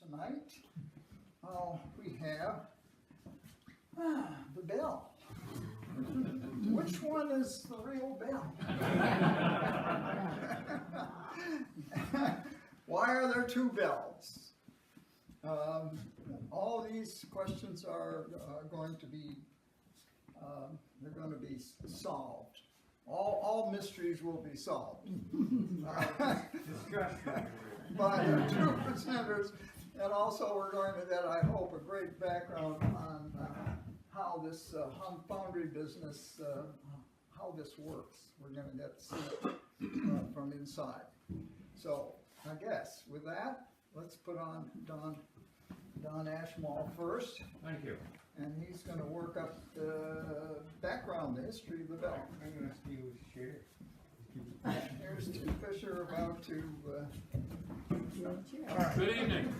tonight. We have the bell. Which one is the real bell? Why are there two bells? All these questions are going to be solved. All mysteries will be solved by the two presenters, and also we're going to get, I hope, a great background on how this foundry business, how this works. We're going to get to see it from inside. So I guess with that, let's put on Don Ashmall first. Thank you. And he's going to work up the background, the history of the bell. I'm going to steal his share. Here's Tim Fisher about to. All right. Good evening.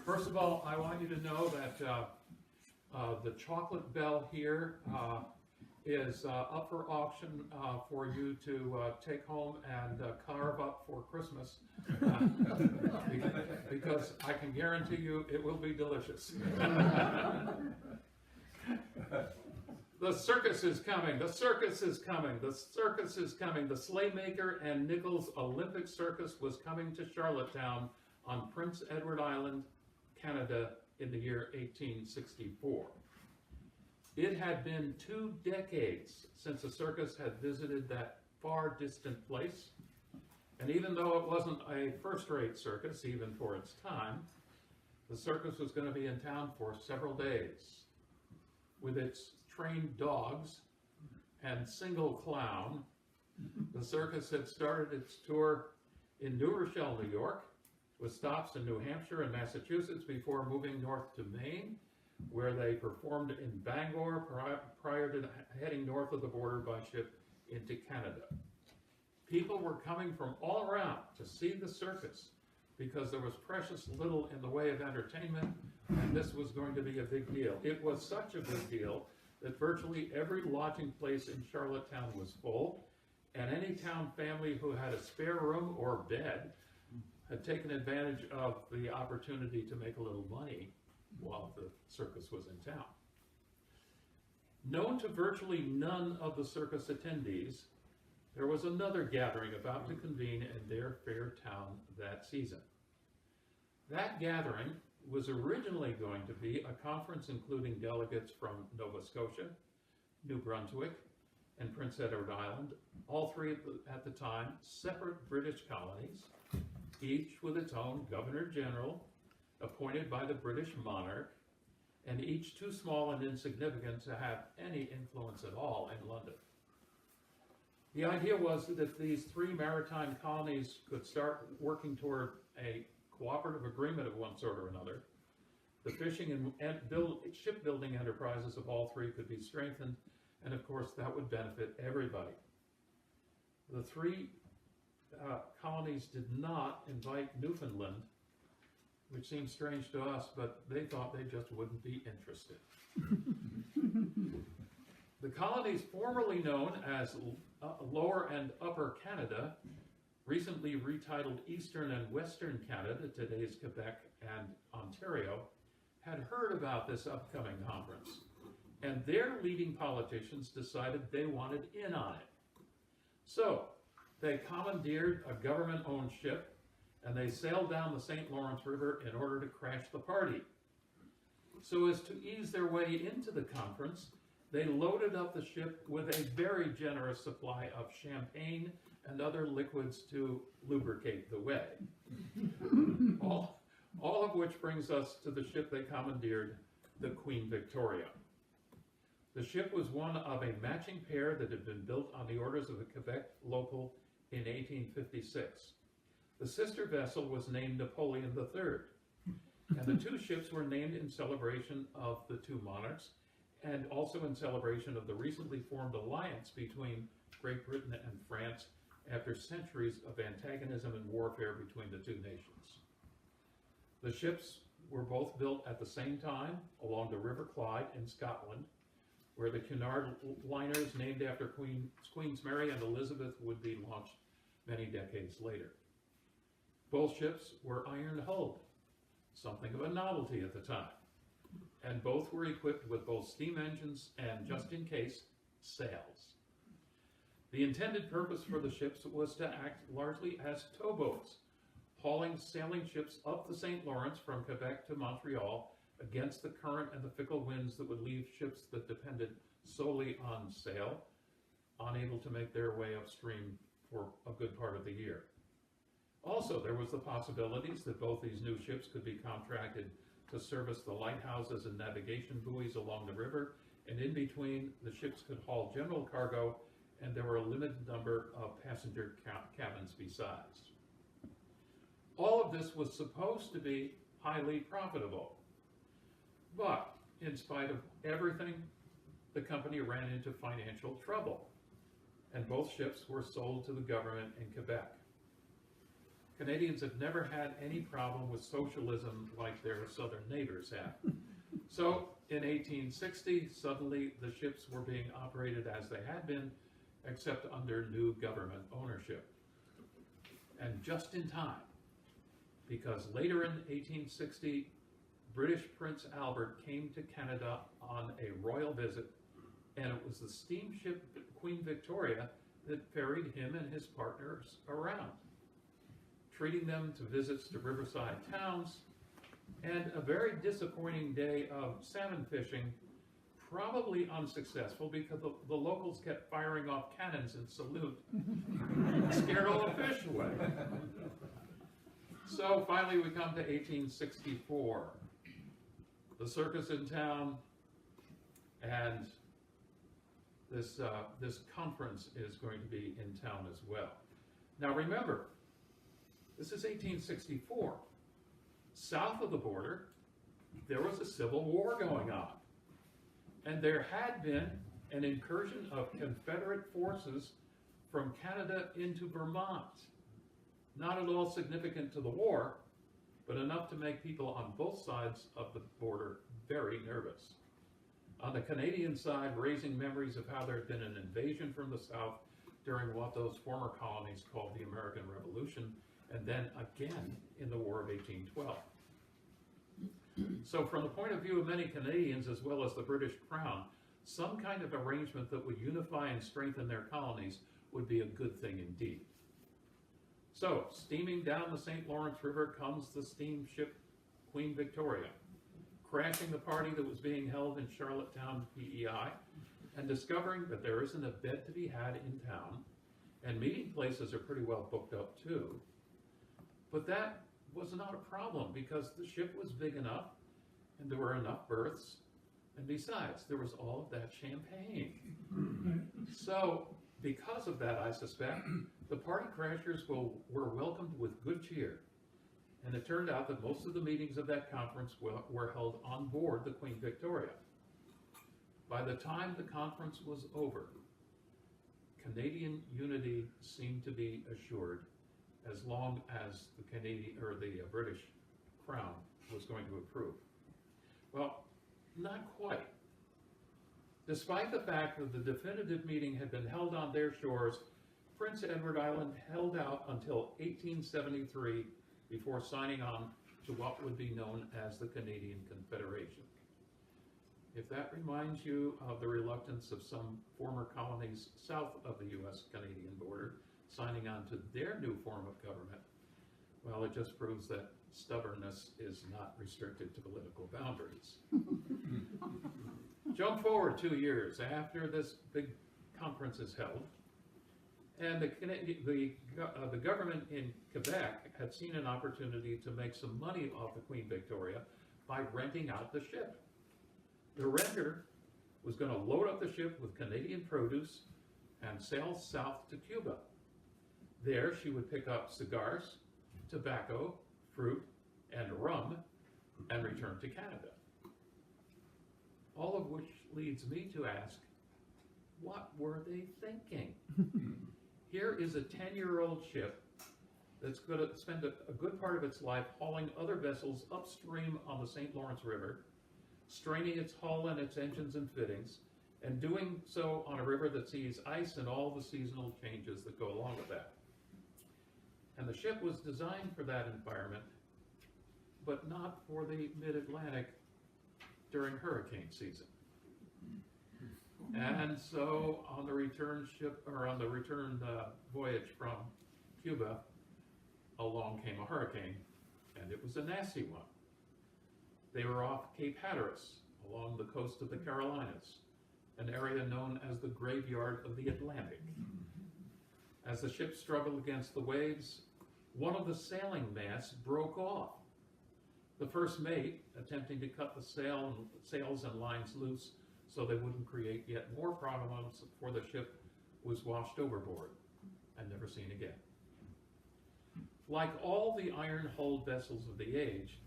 First of all, I want you to know that the chocolate bell here is up for auction for you to take home and carve up for Christmas, because I can guarantee you it will be delicious. The circus is coming, the circus is coming, the circus is coming. The Sleighmaker and Nichols Olympic Circus was coming to Charlottetown on Prince Edward Island, Canada in the year 1864. It had been 2 decades since a circus had visited that far distant place, and even though it wasn't a first-rate circus, even for its time, the circus was going to be in town for several days. With its trained dogs and single clown, the circus had started its tour in New Rochelle, New York, with stops in New Hampshire and Massachusetts before moving north to Maine, where they performed in Bangor prior to heading north of the border by ship into Canada. People were coming from all around to see the circus because there was precious little in the way of entertainment, and this was going to be a big deal. It was such a big deal that virtually every lodging place in Charlottetown was full, and any town family who had a spare room or bed had taken advantage of the opportunity to make a little money while the circus was in town. Known to virtually none of the circus attendees, there was another gathering about to convene in their fair town that season. That gathering was originally going to be a conference including delegates from Nova Scotia, New Brunswick, and Prince Edward Island, all three at the time separate British colonies, each with its own Governor General, appointed by the British monarch, and each too small and insignificant to have any influence at all in London. The idea was that if these 3 maritime colonies could start working toward a cooperative agreement of one sort or another, the fishing and shipbuilding enterprises of all 3 could be strengthened, and of course that would benefit everybody. The 3 colonies did not invite Newfoundland, which seems strange to us, but they thought they just wouldn't be interested. The colonies formerly known as Lower and Upper Canada, recently retitled Eastern and Western Canada, today's Quebec and Ontario, had heard about this upcoming conference, and their leading politicians decided they wanted in on it. So they commandeered a government-owned ship, and they sailed down the St. Lawrence River in order to crash the party. So as to ease their way into the conference, they loaded up the ship with a very generous supply of champagne and other liquids to lubricate the way. All of which brings us to the ship they commandeered, the Queen Victoria. The ship was one of a matching pair that had been built on the orders of a Quebec local in 1856. The sister vessel was named Napoleon III, and the 2 ships were named in celebration of the 2 monarchs, and also in celebration of the recently formed alliance between Great Britain and France after centuries of antagonism and warfare between the 2 nations. The ships were both built at the same time along the River Clyde in Scotland, where the Cunard liners named after Queens Mary and Elizabeth would be launched many decades later. Both ships were iron-hulled, something of a novelty at the time, and both were equipped with both steam engines and, just in case, sails. The intended purpose for the ships was to act largely as towboats, hauling sailing ships up the St. Lawrence from Quebec to Montreal against the current and the fickle winds that would leave ships that depended solely on sail unable to make their way upstream for a good part of the year. Also, there was the possibilities that both these new ships could be contracted to service the lighthouses and navigation buoys along the river, and in between, the ships could haul general cargo, and there were a limited number of passenger cabins besides. All of this was supposed to be highly profitable, but in spite of everything, the company ran into financial trouble, and both ships were sold to the government in Quebec. Canadians have never had any problem with socialism like their southern neighbors have. So in 1860, suddenly the ships were being operated as they had been, except under new government ownership. And just in time, because later in 1860, British Prince Albert came to Canada on a royal visit, and it was the steamship Queen Victoria that ferried him and his partners around, treating them to visits to riverside towns, and a very disappointing day of salmon fishing, probably unsuccessful because the locals kept firing off cannons in salute, scared all the fish away. So finally we come to 1864. The circus in town, and this conference is going to be in town as well. Now remember, this is 1864. South of the border, there was a civil war going on. And there had been an incursion of Confederate forces from Canada into Vermont. Not at all significant to the war, but enough to make people on both sides of the border very nervous. On the Canadian side, raising memories of how there had been an invasion from the South during what those former colonies called the American Revolution, and then again in the War of 1812. So from the point of view of many Canadians, as well as the British Crown, some kind of arrangement that would unify and strengthen their colonies would be a good thing indeed. So, steaming down the St. Lawrence River comes the steamship Queen Victoria, crashing the party that was being held in Charlottetown, PEI, and discovering that there isn't a bed to be had in town, and meeting places are pretty well booked up too. But that was not a problem because the ship was big enough and there were enough berths, and besides, there was all of that champagne. So, because of that, I suspect, the party crashers were welcomed with good cheer. And it turned out that most of the meetings of that conference were held on board the Queen Victoria. By the time the conference was over, Canadian unity seemed to be assured as long as the British Crown was going to approve. Well, not quite. Despite the fact that the definitive meeting had been held on their shores, Prince Edward Island held out until 1873 before signing on to what would be known as the Canadian Confederation. If that reminds you of the reluctance of some former colonies south of the U.S.-Canadian border signing on to their new form of government, well, it just proves that stubbornness is not restricted to political boundaries. Jump forward 2 years after this big conference is held, and the government in Quebec had seen an opportunity to make some money off the Queen Victoria by renting out the ship. The renter was going to load up the ship with Canadian produce and sail south to Cuba. There she would pick up cigars, tobacco, fruit, and rum, and return to Canada. All of which leads me to ask, what were they thinking? Here is a 10-year-old ship that's going to spend a good part of its life hauling other vessels upstream on the St. Lawrence River, straining its hull and its engines and fittings, and doing so on a river that sees ice and all the seasonal changes that go along with that. And the ship was designed for that environment, but not for the mid-Atlantic during hurricane season. And so on the return voyage from Cuba, along came a hurricane, and it was a nasty one. They were off Cape Hatteras, along the coast of the Carolinas, an area known as the graveyard of the Atlantic. As the ship struggled against the waves, one of the sailing masts broke off. The first mate, attempting to cut the sails and lines loose so they wouldn't create yet more problems for the ship, was washed overboard and never seen again. Like all the iron-hulled vessels of the age,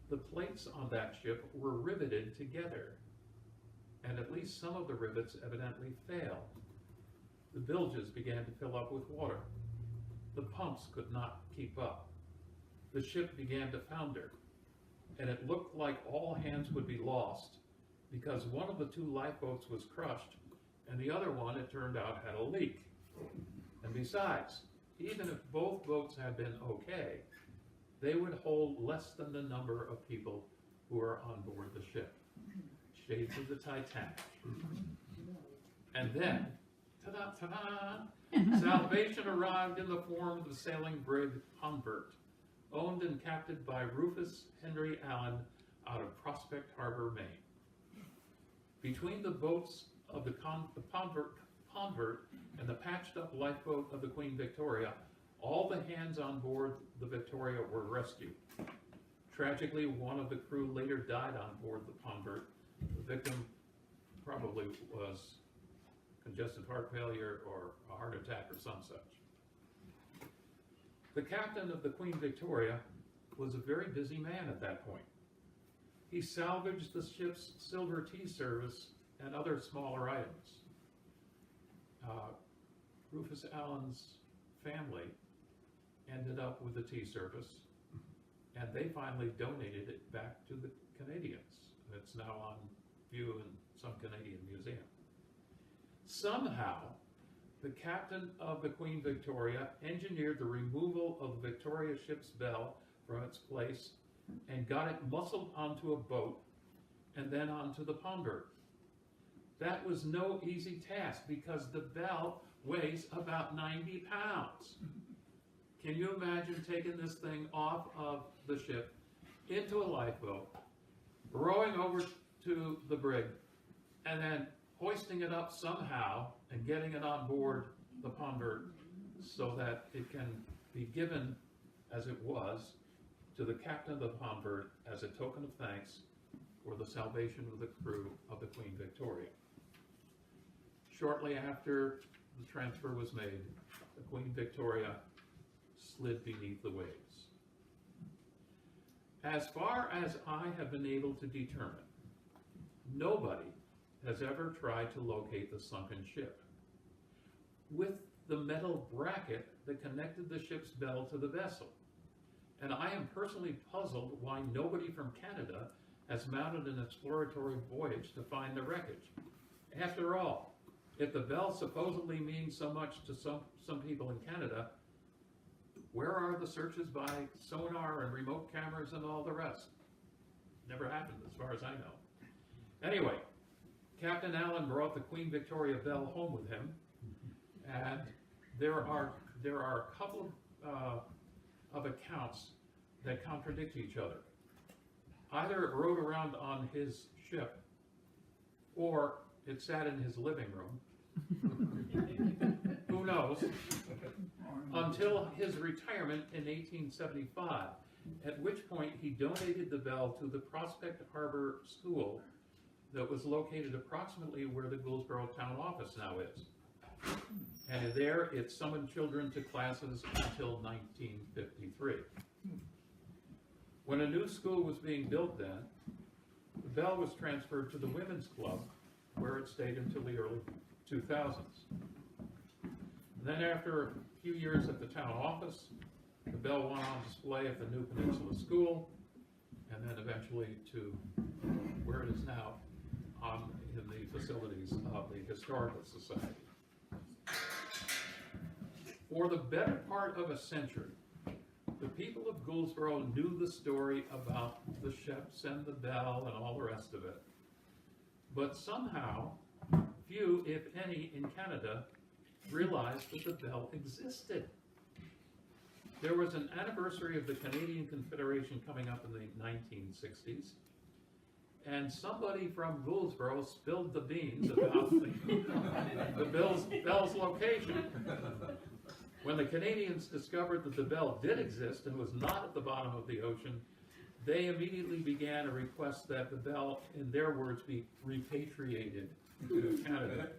the plates on that ship were riveted together, and at least some of the rivets evidently failed. The bilges began to fill up with water. The pumps could not keep up. The ship began to founder, and it looked like all hands would be lost because one of the two lifeboats was crushed, and the other one, it turned out, had a leak. And besides, even if both boats had been okay, they would hold less than the number of people who were on board the ship. Shades of the Titanic. And then, ta-da, salvation arrived in the form of the sailing brig Convert, owned and captained by Rufus Henry Allen out of Prospect Harbor, Maine. Between the boats of the Convert and the patched-up lifeboat of the Queen Victoria, all the hands on board the Victoria were rescued. Tragically, one of the crew later died on board the Convert. The victim probably was congestive heart failure or a heart attack or some such. The captain of the Queen Victoria was a very busy man at that point. He salvaged the ship's silver tea service and other smaller items. Rufus Allen's family ended up with the tea service, and they finally donated it back to the Canadians. It's now on view in some Canadian museum. Somehow, the captain of the Queen Victoria engineered the removal of the Victoria ship's bell from its place and got it muscled onto a boat and then onto the Convert. That was no easy task because the bell weighs about 90 pounds. Can you imagine taking this thing off of the ship into a lifeboat, rowing over to the brig, and then hoisting it up somehow and getting it on board the Convert so that it can be given, as it was, to the captain of the Convert as a token of thanks for the salvation of the crew of the Queen Victoria. Shortly after the transfer was made, the Queen Victoria slid beneath the waves. As far as I have been able to determine, nobody has ever tried to locate the sunken ship. With the metal bracket that connected the ship's bell to the vessel. And I am personally puzzled why nobody from Canada has mounted an exploratory voyage to find the wreckage. After all, if the bell supposedly means so much to some people in Canada, where are the searches by sonar and remote cameras and all the rest? Never happened as far as I know. Anyway, Captain Allen brought the Queen Victoria bell home with him, and there are a couple of accounts that contradict each other. Either it rode around on his ship, or it sat in his living room. Who knows? Until his retirement in 1875, at which point he donated the bell to the Prospect Harbor School that was located approximately where the Gouldsboro town office now is. And there it summoned children to classes until 1953. When a new school was being built then, the bell was transferred to the Women's Club, where it stayed until the early 2000s. Then after a few years at the town office, the bell went on display at the New Peninsula School, and then eventually to where it is now in the facilities of the Historical Society. For the better part of a century, people of Gouldsboro knew the story about the ships and the bell and all the rest of it. But somehow, few, if any, in Canada realized that the bell existed. There was an anniversary of the Canadian Confederation coming up in the 1960s, and somebody from Gouldsboro spilled the beans about the bell's location. When the Canadians discovered that the bell did exist and was not at the bottom of the ocean, they immediately began a request that the bell, in their words, be repatriated to Canada.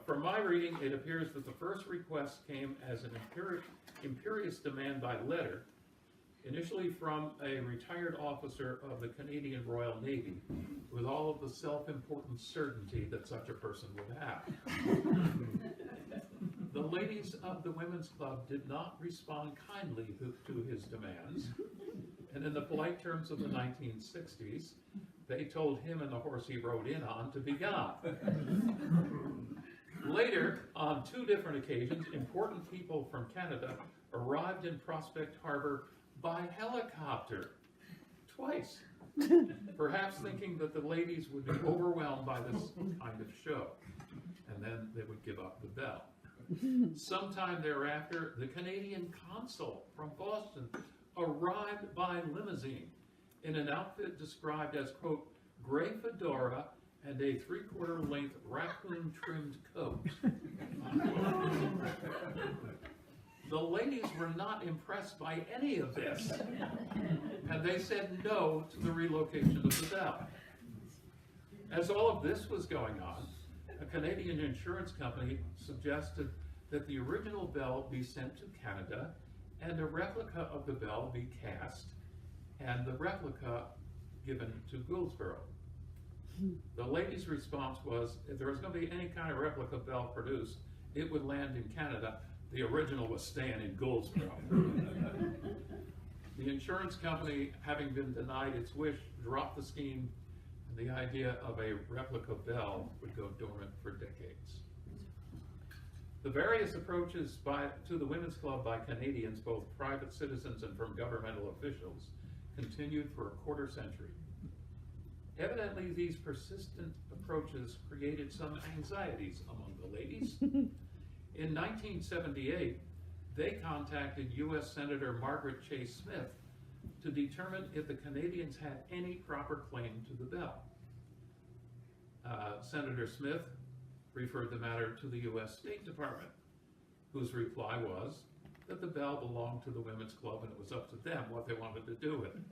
From my reading, it appears that the first request came as an imperious demand by letter, initially from a retired officer of the Canadian Royal Navy, with all of the self-important certainty that such a person would have. The ladies of the Women's Club did not respond kindly to his demands, and in the polite terms of the 1960s, they told him and the horse he rode in on to be gone. Later, on 2 different occasions, important people from Canada arrived in Prospect Harbor by helicopter, twice, perhaps thinking that the ladies would be overwhelmed by this kind of show, and then they would give up the bell. Sometime thereafter, the Canadian consul from Boston arrived by limousine in an outfit described as, quote, gray fedora and a 3/4 length raccoon-trimmed coat. The ladies were not impressed by any of this, and they said no to the relocation of the bell. As all of this was going on, a Canadian insurance company suggested that the original bell be sent to Canada and a replica of the bell be cast and the replica given to Gouldsboro. The lady's response was, if there was going to be any kind of replica bell produced, it would land in Canada. The original was staying in Gouldsboro. The insurance company, having been denied its wish, dropped the scheme, and the idea of a replica bell would go dormant for decades. The various approaches to the Women's Club by Canadians, both private citizens and from governmental officials, continued for a 1/4 century. Evidently, these persistent approaches created some anxieties among the ladies. In 1978, they contacted U.S. Senator Margaret Chase Smith to determine if the Canadians had any proper claim to the bell. Senator Smith referred the matter to the U.S. State Department, whose reply was that the bell belonged to the Women's Club and it was up to them what they wanted to do with it.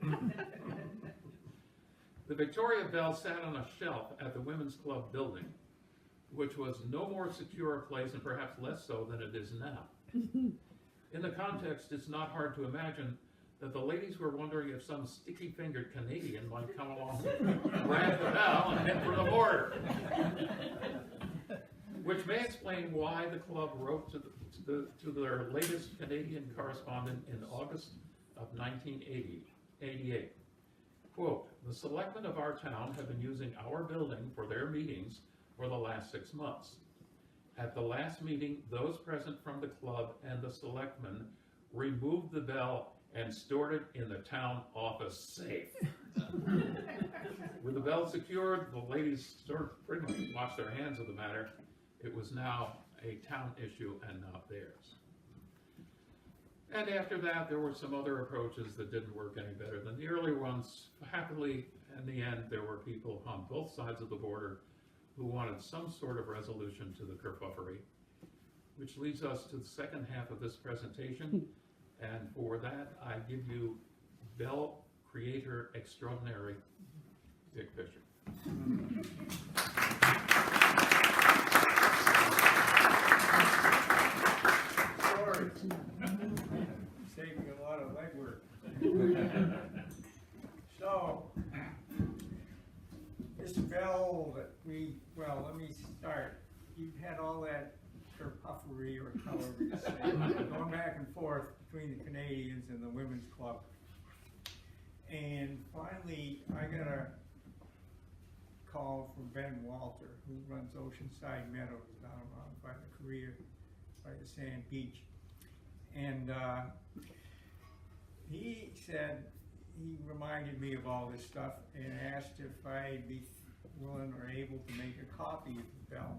The Victoria Bell sat on a shelf at the Women's Club building, which was no more secure a place and perhaps less so than it is now. In the context, it's not hard to imagine that the ladies were wondering if some sticky-fingered Canadian might come along, grab the bell, and head for the border. Which may explain why the club wrote to their latest Canadian correspondent in August of 1988. Quote, the selectmen of our town have been using our building for their meetings for the last 6 months. At the last meeting, those present from the club and the selectmen removed the bell and stored it in the town office safe. With the bell secured, the ladies sort of pretty much washed their hands of the matter. It was now a town issue and not theirs. And after that, there were some other approaches that didn't work any better than the early ones. Happily, in the end, there were people on both sides of the border who wanted some sort of resolution to the kerfuffery, which leads us to the second half of this presentation. And for that, I give you bell creator extraordinary, Dick Fisher. Sorry. Saving a lot of legwork. So, this bell that well, let me start. You've had all that kerpuffery, or however you say it, going back and forth between the Canadians and the Women's Club. And finally, I got a call from Ben Walter, who runs Oceanside Meadows down around by the Korea, by the Sand Beach. And he said, he reminded me of all this stuff and asked if I'd be willing or able to make a copy of the bell.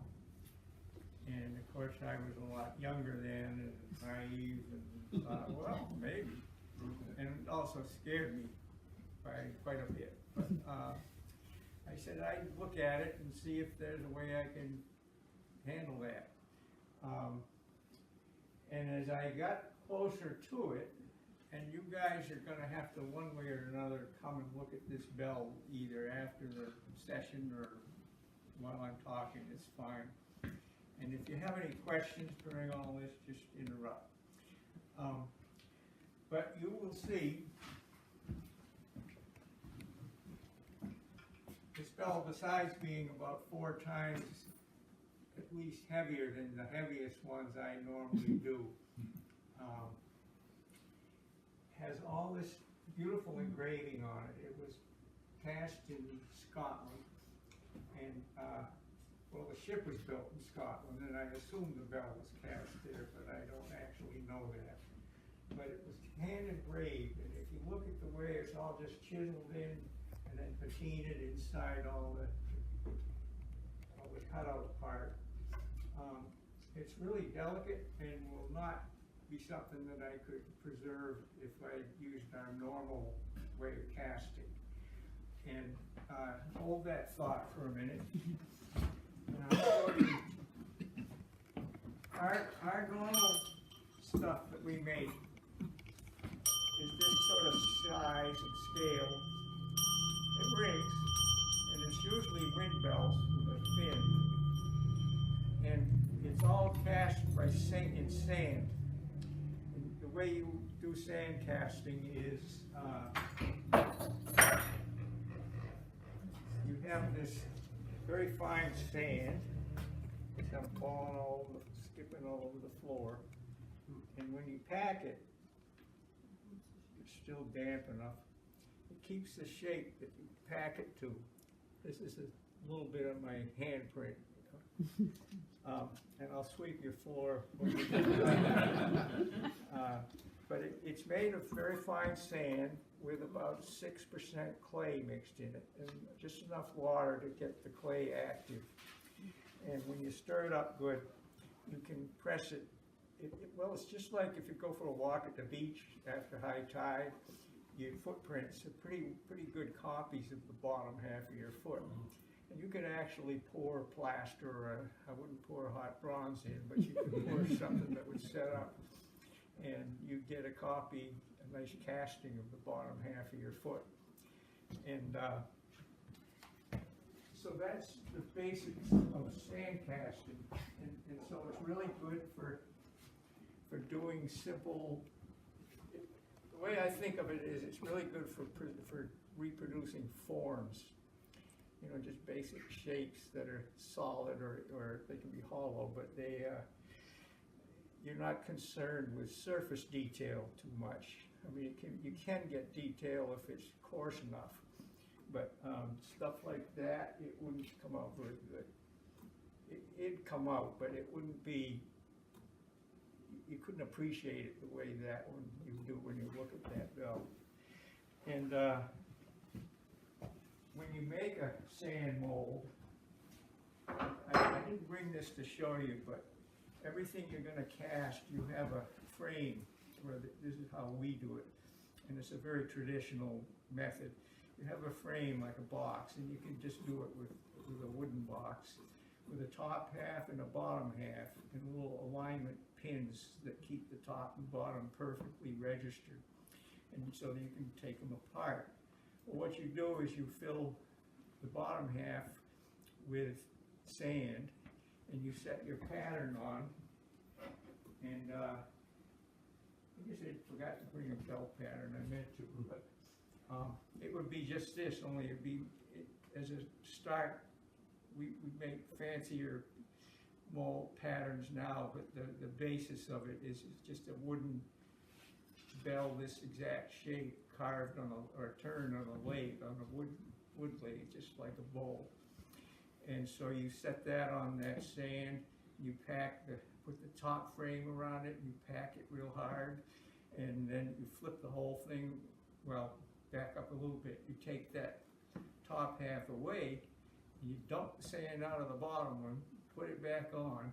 And of course, I was a lot younger then and naive and thought, well, maybe. And it also scared me by quite a bit. But I said I'd look at it and see if there's a way I can handle that. And as I got closer to it, and you guys are gonna have to, one way or another, come and look at this bell either after the session or while I'm talking, it's fine. And if you have any questions during all this, just interrupt. But you will see this bell, besides being about 4 times at least heavier than the heaviest ones I normally do, has all this beautiful engraving on it. It was cast in Scotland, and well, the ship was built in Scotland, and I assume the bell was cast there, but I don't actually know that. But it was hand engraved, and if you look at the way it's all just chiseled in and then patinaed inside all the cutout part, it's really delicate and will not be something that I could preserve if I used our normal way of casting. And hold that thought for a minute. And I'll show you our normal stuff that we make is this sort of size and scale. It rings, and it's usually wind bells with a fin. And it's all cast by in sand. And the way you do sand casting is you have this very fine sand, which I'm falling all over, skipping all over the floor. And when you pack it, it's still damp enough. It keeps the shape that you pack it to. This is a little bit of my handprint. And I'll sweep your floor when we get done. But it's made of very fine sand with about 6% clay mixed in it, and just enough water to get the clay active. And when you stir it up good, you can press it. Well, it's just like if you go for a walk at the beach after high tide, your footprints are pretty good copies of the bottom half of your foot. And you could actually pour plaster, or I wouldn't pour hot bronze in, but you could pour something that would set up, and you get a copy, a nice casting of the bottom half of your foot. And so that's the basics of sand casting, and so it's really good for doing simple. The way I think of it is, it's really good for reproducing forms. You know, just basic shapes that are solid, or they can be hollow, but you're not concerned with surface detail too much. I mean, you can get detail if it's coarse enough, but stuff like that, it wouldn't come out very good. It'd come out, but it wouldn't be, you couldn't appreciate it the way that one you do when you look at that bell. And when you make a sand mold, I didn't bring this to show you, but everything you're going to cast, you have a frame, where this is how we do it, and it's a very traditional method. You have a frame like a box, and you can just do it with a wooden box, with a top half and a bottom half, and little alignment pins that keep the top and bottom perfectly registered, and so that you can take them apart. Well, what you do is you fill the bottom half with sand, and you set your pattern on, and I guess I forgot to bring a bell pattern, I meant to, but it would be just this, only it'd be, as a start, we make fancier mold patterns now, but the basis of it is just a wooden bell, this exact shape, carved on or turned on a lathe, on a wood lathe, just like a bowl. And so you set that on that sand, you put the top frame around it, and you pack it real hard, and then you flip the whole thing, well, back up a little bit, you take that top half away, you dump the sand out of the bottom one, put it back on,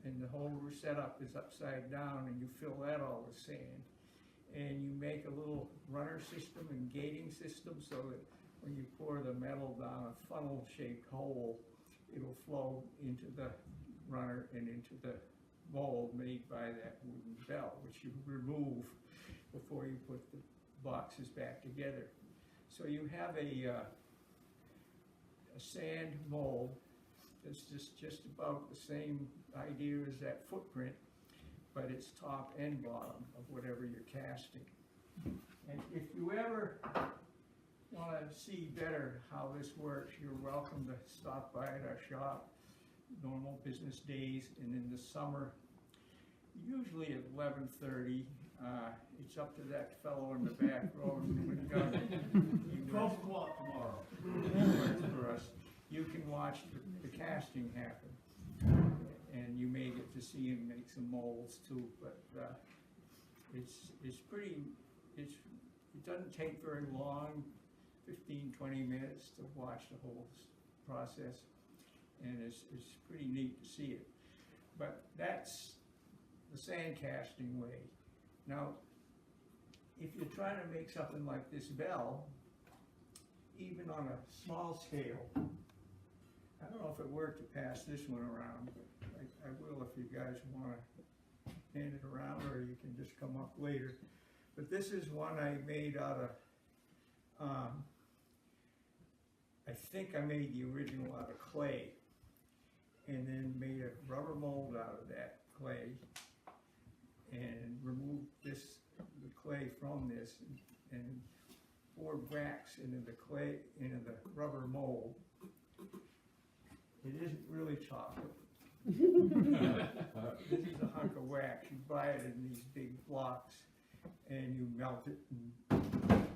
and the whole setup is upside down, and you fill that all with sand. And you make a little runner system and gating system so that when you pour the metal down a funnel-shaped hole, it'll flow into the runner and into the mold made by that wooden bell, which you remove before you put the boxes back together. So you have a sand mold that's just about the same idea as that footprint, but it's top and bottom of whatever you're casting. And if you ever want to see better how this works, you're welcome to stop by at our shop, normal business days, and in the summer, usually at 11:30. It's up to that fellow in the back row. 12 o'clock tomorrow. For us, you can watch the casting happen, and you may get to see him make some molds too. But it's pretty. It doesn't take very long, 15-20 minutes to watch the whole process, and it's pretty neat to see it. But that's the sand casting way. Now, if you're trying to make something like this bell, even on a small scale, I don't know if it worked to pass this one around, but I will if you guys want to hand it around, or you can just come up later. But this is one I made out of, I think I made the original out of clay, and then made a rubber mold out of that clay, and removed the clay from this, and poured wax into the clay, into the rubber mold. It isn't really chocolate. This is a hunk of wax. You buy it in these big blocks, and you melt it and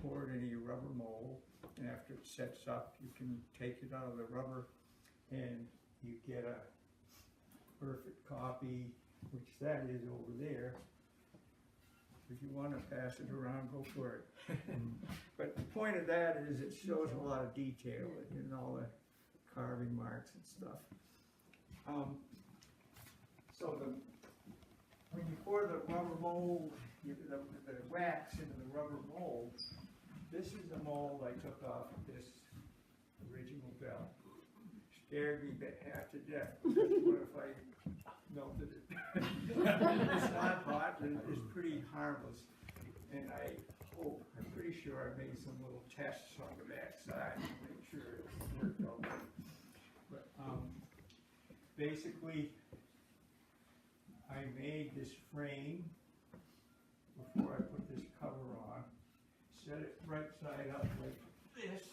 pour it into your rubber mold. And after it sets up, you can take it out of the rubber, and you get a perfect copy, which that is over there. If you want to pass it around, go for it. But the point of that is it shows a lot of detail in all the carving marks and stuff. When you pour the rubber mold, the wax into the rubber mold, this is the mold I took off of this original bell. Scared me half to death. What if I melted it? It's not hot, and it's pretty harmless. And I'm pretty sure I made some little tests on the backside to make sure it worked out. But basically, I made this frame before I put this cover on. Set it right side up like this.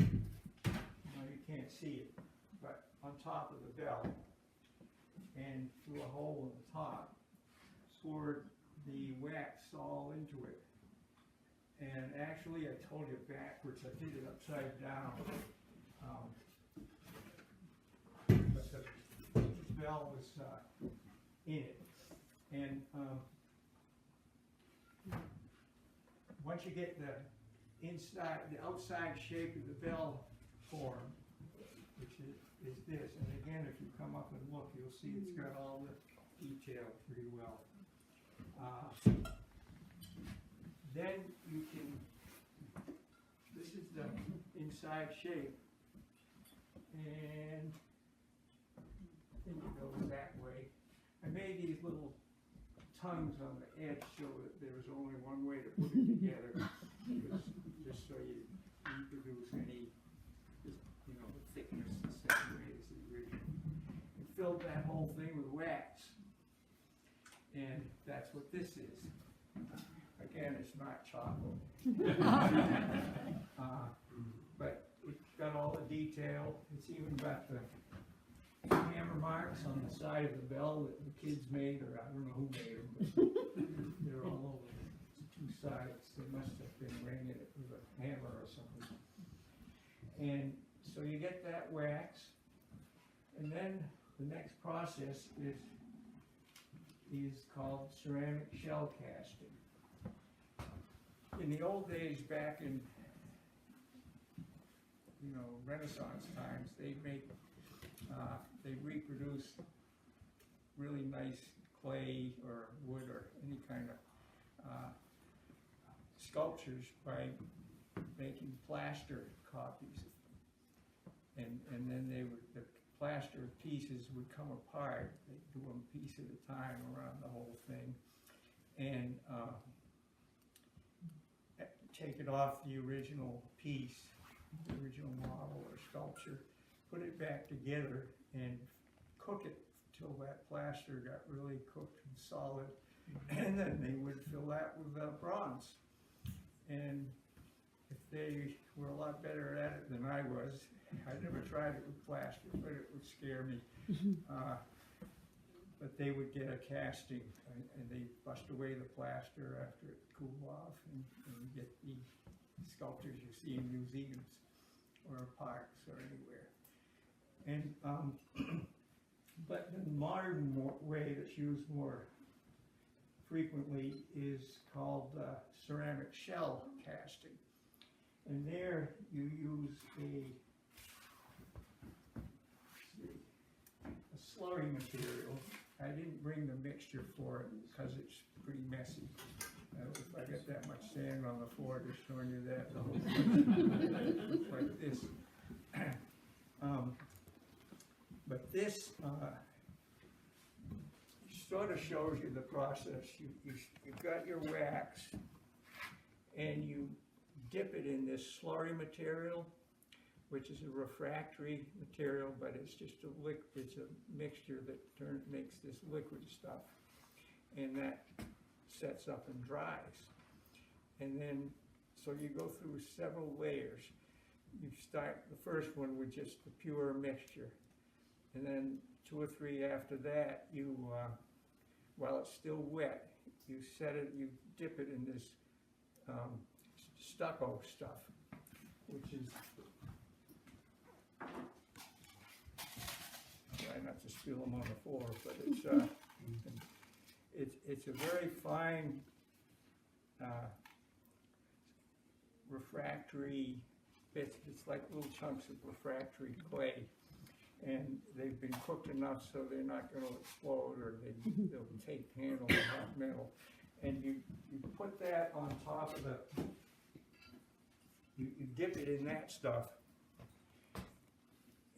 Now you can't see it, but on top of the bell, and through a hole in the top, poured the wax all into it. And actually, I told you backwards, I did it upside down. But the bell was in it. And once you get the outside shape of the bell formed, which is this, and again, if you come up and look, you'll see it's got all the detail pretty well. Then you can, this is the inside shape, and then you go that way. I made these little tongues on the edge so that there was only one way to put it together, just so you reproduce any, the thickness the same way as the original. And filled that whole thing with wax, and that's what this is. Again, it's not chocolate, but it's got all the detail. It's even got the hammer marks on the side of the bell that the kids made, or I don't know who made them, but they're all over the two sides. They must have been ringing it with a hammer or something. And so you get that wax, and then the next process is called ceramic shell casting. in the old days, back in, Renaissance times, they reproduce really nice clay or wood or any kind of sculptures by making plaster copies. And then the plaster pieces would come apart. They'd do them piece at a time around the whole thing. And take it off the original piece, the original model or sculpture, put it back together and cook it till that plaster got really cooked and solid. And then they would fill that with bronze. And if they were a lot better at it than I was, I never tried it with plaster, but it would scare me. But they would get a casting, and they bust away the plaster after it cooled off, and get the sculptures you see in museums or parks or anywhere. And but the modern way that's used more frequently is called ceramic shell casting. And there you use a slurry material. I didn't bring the mixture for it because it's pretty messy. If I got that much sand on the floor, just showing you that, the whole place looks like this. But this sort of shows you the process. You've got your wax, and you dip it in this slurry material, which is a refractory material, but it's just it's a mixture that makes this liquid stuff, and that sets up and dries. And then, so you go through several layers. You start the first one with just the pure mixture, and then 2 or 3 after that, you, while it's still wet, you dip it in this stucco stuff, which is, try not to spill them on the floor, but it's a very fine refractory bits. It's like little chunks of refractory clay, and they've been cooked enough so they're not going to explode, or they'll handle the hot metal. And you put that on top of you dip it in that stuff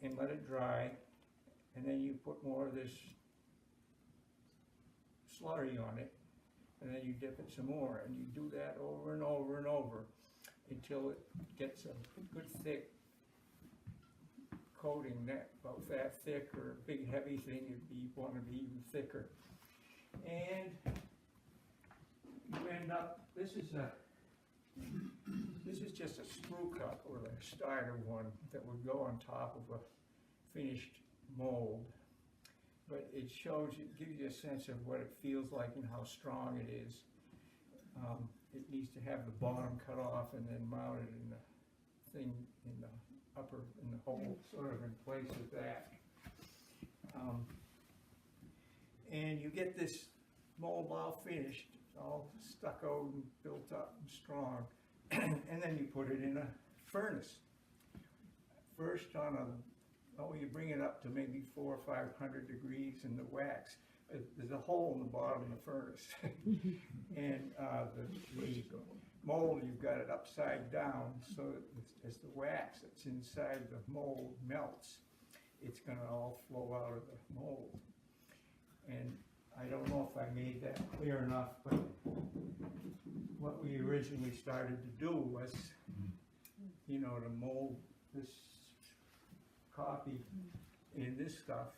and let it dry, and then you put more of this slurry on it, and then you dip it some more, and you do that over and over and over until it gets a good thick coating, that about that thick, or a big heavy thing, you'd want to be even thicker. And you end up, this is just a sprue cup, or a starter one that would go on top of a finished mold. But it gives you a sense of what it feels like and how strong it is. It needs to have the bottom cut off and then mounted in the thing in the hole, sort of in place of that. And you get this mold all finished, all stuccoed and built up and strong, and then you put it in a furnace. First you bring it up to maybe 400 or 500 degrees in the wax. There's a hole in the bottom of the furnace. And the mold, you've got it upside down, so that as the wax that's inside the mold melts, it's going to all flow out of the mold. And I don't know if I made that clear enough, but what we originally started to do was, to mold this copy in this stuff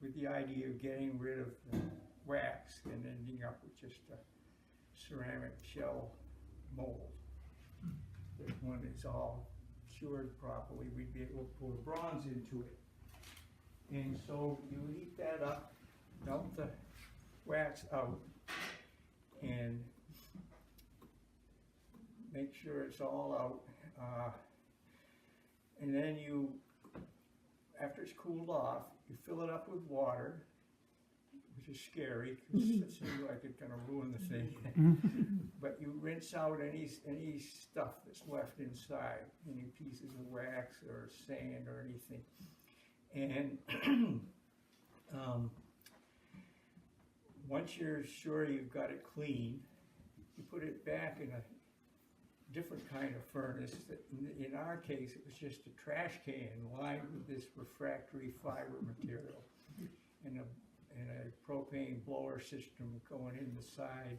with the idea of getting rid of the wax and ending up with just a ceramic shell mold. That when it's all cured properly, we'd be able to pour bronze into it. And so you heat that up, melt the wax out, and make sure it's all out. And then after it's cooled off, you fill it up with water, which is scary, because it seems like it's gonna ruin the thing. But you rinse out any stuff that's left inside, any pieces of wax or sand or anything. And once you're sure you've got it clean, you put it back in a different kind of furnace. That in our case, it was just a trash can lined with this refractory fiber material, and a propane blower system going in the side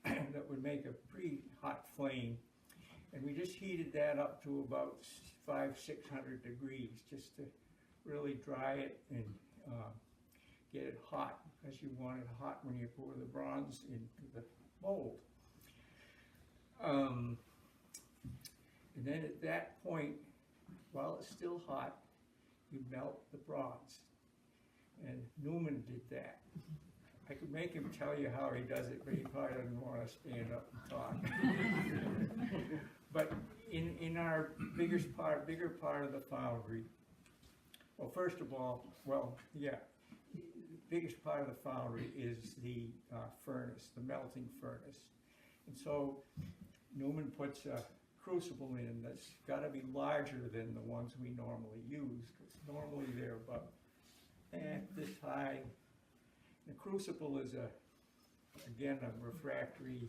that would make a pretty hot flame. And we just heated that up to about 500-600 degrees, just to really dry it and get it hot, because you want it hot when you pour the bronze into the mold. And then at that point, while it's still hot, you melt the bronze. And Newman did that. I could make him tell you how he does it, but he probably doesn't want to stand up and talk. But in our bigger part of the foundry, well, first of all, the biggest part of the foundry is the furnace, the melting furnace. And so Newman puts a crucible in that's got to be larger than the ones we normally use, because normally they're about this high. The crucible is again a refractory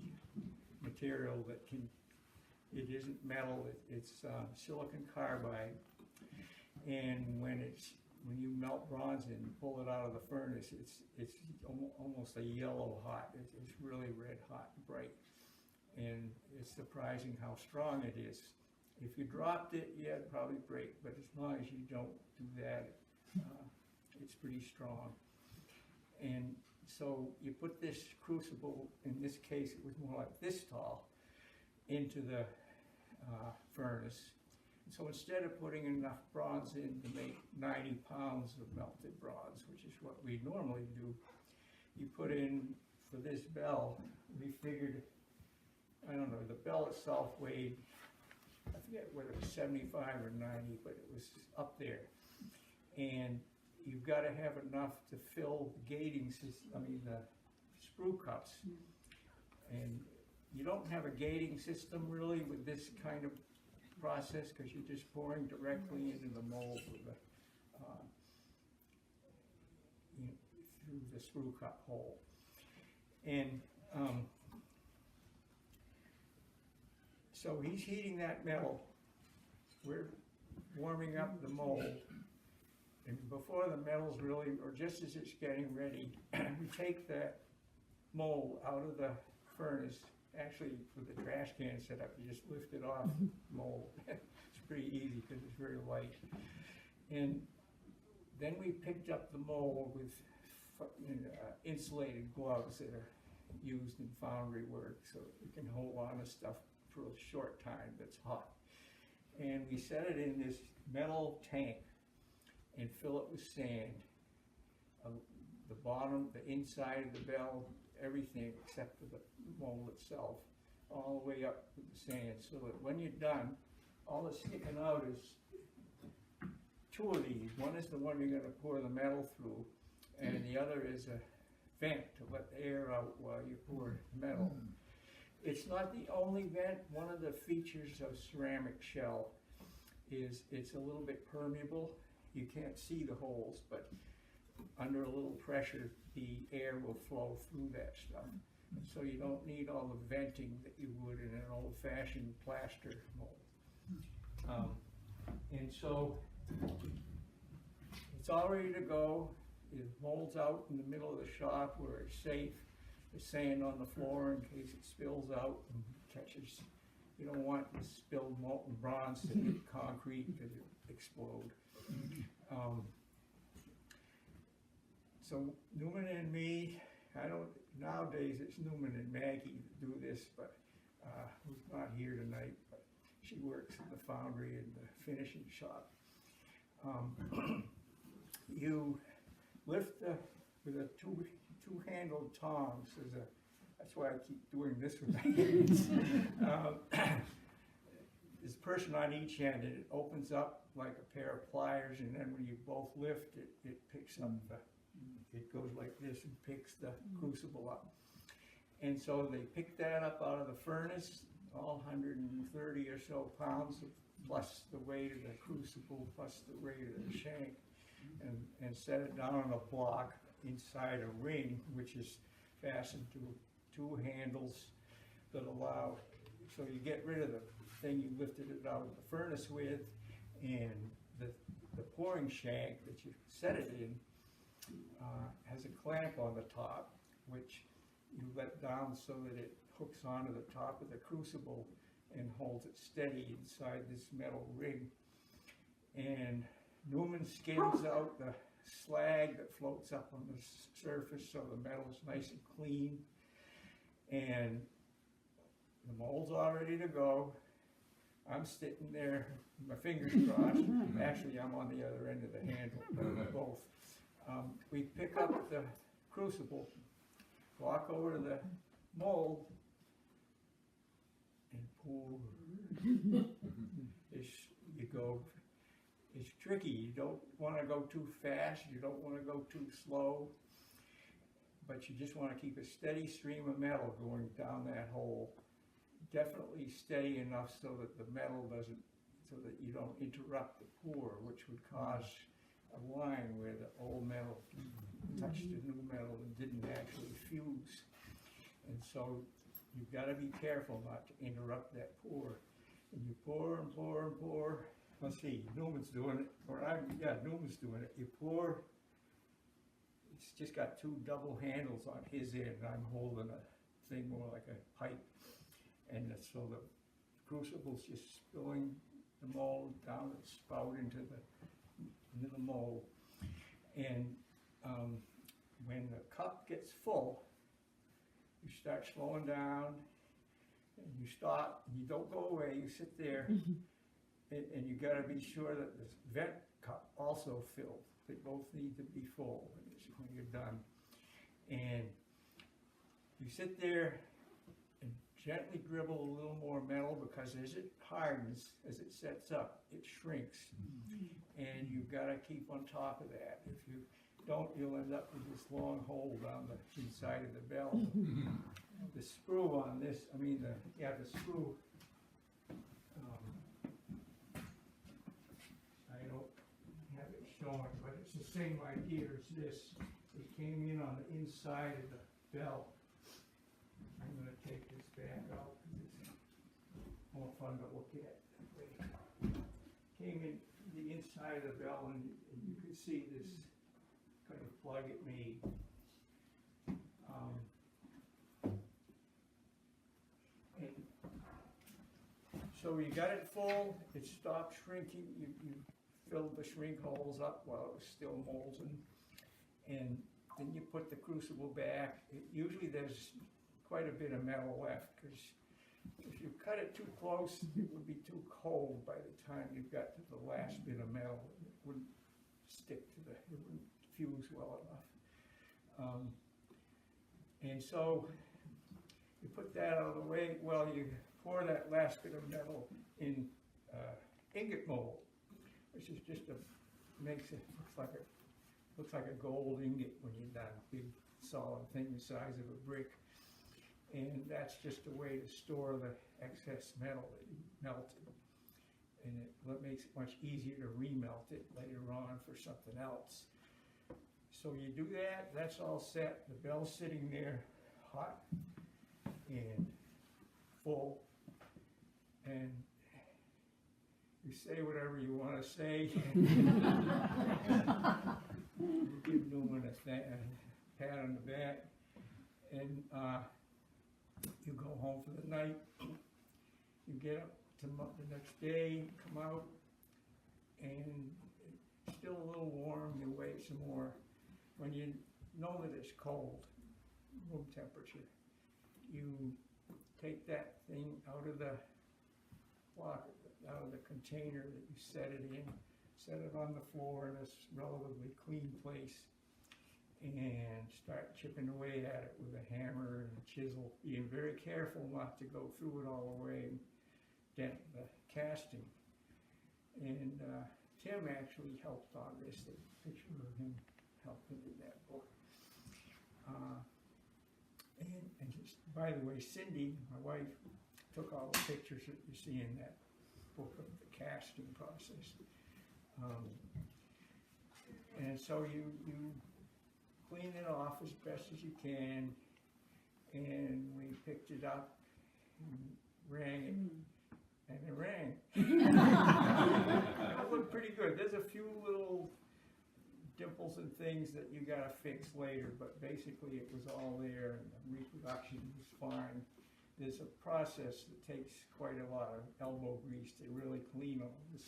material that it isn't metal, it's silicon carbide, and when you melt bronze and pull it out of the furnace, it's almost a yellow hot. It's really red hot and bright, and it's surprising how strong it is. If you dropped it, yeah, it'd probably break, but as long as you don't do that, it's pretty strong. And so you put this crucible, in this case it was more like this tall, into the furnace. And so instead of putting enough bronze in to make 90 pounds of melted bronze, which is what we normally do, you put in, for this bell, we figured, I don't know, the bell itself weighed, I forget whether it was 75 or 90, but it was up there. And you've got to have enough to fill the gating system, the sprue cups. And you don't have a gating system really with this kind of process, because you're just pouring directly into the mold with through the sprue cup hole. And so he's heating that metal. We're warming up the mold. And before the metal's really, or just as it's getting ready, we take that mold out of the furnace. Actually, with the trash can set up, you just lift it off the mold. It's pretty easy because it's very light. And then we picked up the mold with insulated gloves that are used in foundry work, so you can hold on to stuff for a short time that's hot. And we set it in this metal tank and fill it with sand. The bottom, the inside of the bell, everything except for the mold itself, all the way up with the sand, so that when you're done, all that's sticking out is two of these. One is the one you're going to pour the metal through, and the other is a vent to let the air out while you pour metal. It's not the only vent. One of the features of ceramic shell is it's a little bit permeable. You can't see the holes, but under a little pressure, the air will flow through that stuff. And so you don't need all the venting that you would in an old-fashioned plaster mold. And so it's all ready to go. The mold's out in the middle of the shop where it's safe. There's sand on the floor in case it spills out and catches. You don't want the spilled molten bronze to hit concrete because it will explode. So Newman and me, nowadays it's Newman and Maggie that do this, but who's not here tonight, but she works in the foundry and the finishing shop. You lift with a two-handled tongs. That's why I keep doing this with my hands. There's a person on each end, and it opens up like a pair of pliers, and then when you both lift it, it picks up it goes like this and picks the crucible up. And so they pick that up out of the furnace, all 130 or so pounds, plus the weight of the crucible, plus the weight of the shank, and set it down on a block inside a ring, which is fastened to two handles that allow, so you get rid of the thing you lifted it out of the furnace with, and the pouring shank that you set it in has a clamp on the top, which you let down so that it hooks onto the top of the crucible and holds it steady inside this metal ring. And Newman skims out the slag that floats up on the surface so the metal's nice and clean. And the mold's all ready to go. I'm sitting there, my fingers crossed. Actually, I'm on the other end of the handle, both. We pick up the crucible, walk over to the mold, and pour. It's tricky. You don't want to go too fast. You don't want to go too slow. But you just want to keep a steady stream of metal going down that hole. Definitely steady enough so that the metal doesn't, so that you don't interrupt the pour, which would cause a line where the old metal touched the new metal and didn't actually fuse. And so you've got to be careful not to interrupt that pour. And you pour and pour and pour. Let's see, Newman's doing it, Newman's doing it. You pour, it's just got two double handles on his end. I'm holding a thing more like a pipe. And so the crucible's just spilling the mold down the spout into the mold. And when the cup gets full, you start slowing down, and you stop, and you don't go away, you sit there, and you gotta be sure that this vent cup also filled. They both need to be full when you're done. And you sit there and gently dribble a little more metal, because as it hardens, as it sets up, it shrinks. And you've got to keep on top of that. If you don't, you'll end up with this long hole down the inside of the bell. The screw on this, the screw, I don't have it showing, but it's the same idea as this. It came in on the inside of the bell. I'm going to take this back out because it's more fun to look at that way. Came in the inside of the bell, and you can see this kind of plug it made. And so you got it full, it stopped shrinking, you filled the shrink holes up while it was still molten, and then you put the crucible back. Usually there's quite a bit of metal left, because if you cut it too close, it would be too cold by the time you got to the last bit of metal. It wouldn't stick to it wouldn't fuse well enough. And so you put that out of the way. Well, you pour that last bit of metal in ingot mold, which is just makes it looks like a gold ingot when you're done. Big solid thing the size of a brick. And that's just a way to store the excess metal that you melted. And it makes it much easier to remelt it later on for something else. So you do that, that's all set. The bell's sitting there hot and full. And you say whatever you want to say. You give Newman a pat on the back. And you go home for the night, you get up to the next day, come out, and it's still a little warm, you wait some more. When you know that it's cold, room temperature, you take that thing out of the block, out of the container that you set it in, set it on the floor in a relatively clean place, and start chipping away at it with a hammer and a chisel, being very careful not to go through it all the way and dent the casting. And Tim actually helped on this. There's a picture of him helping in that book. And just, by the way, Cindy, my wife, took all the pictures that you see in that book of the casting process. And so you clean it off as best as you can, and we picked it up and rang it, and it rang. It looked pretty good. There's a few little dimples and things that you gotta fix later, but basically it was all there, and the reproduction was fine. There's a process that takes quite a lot of elbow grease to really clean all this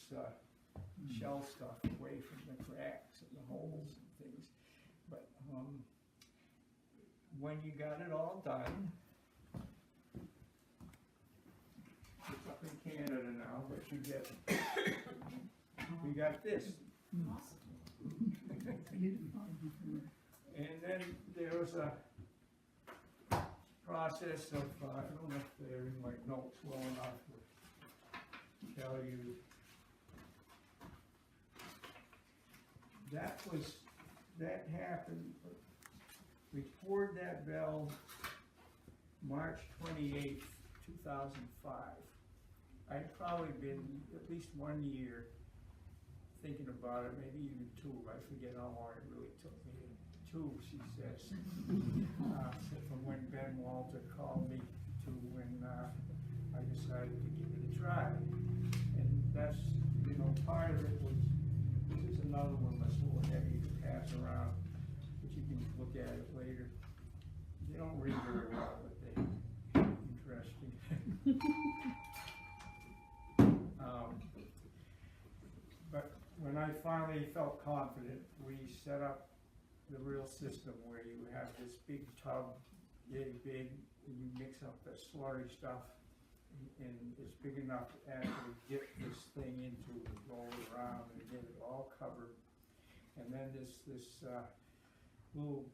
shell stuff away from the cracks and the holes and things. But when you got it all done, it's up in Canada now, but we got this. And then there was a process of, I don't know if they're in my notes well enough to tell you. That happened, we poured that bell March 28th, 2005. I'd probably been at least 1 year thinking about it, maybe even 2. I forget how long it really took me. 2, she says. From when Ben Walter called me to when I decided to give it a try. And that's, part of it was, this is another one that's a little heavy to pass around, but you can look at it later. They don't read very well, but they're interesting. But when I finally felt confident, we set up the real system where you have this big tub, yay big, and you mix up the slurry stuff, and it's big enough to actually dip this thing into and roll it around and get it all covered. And then this little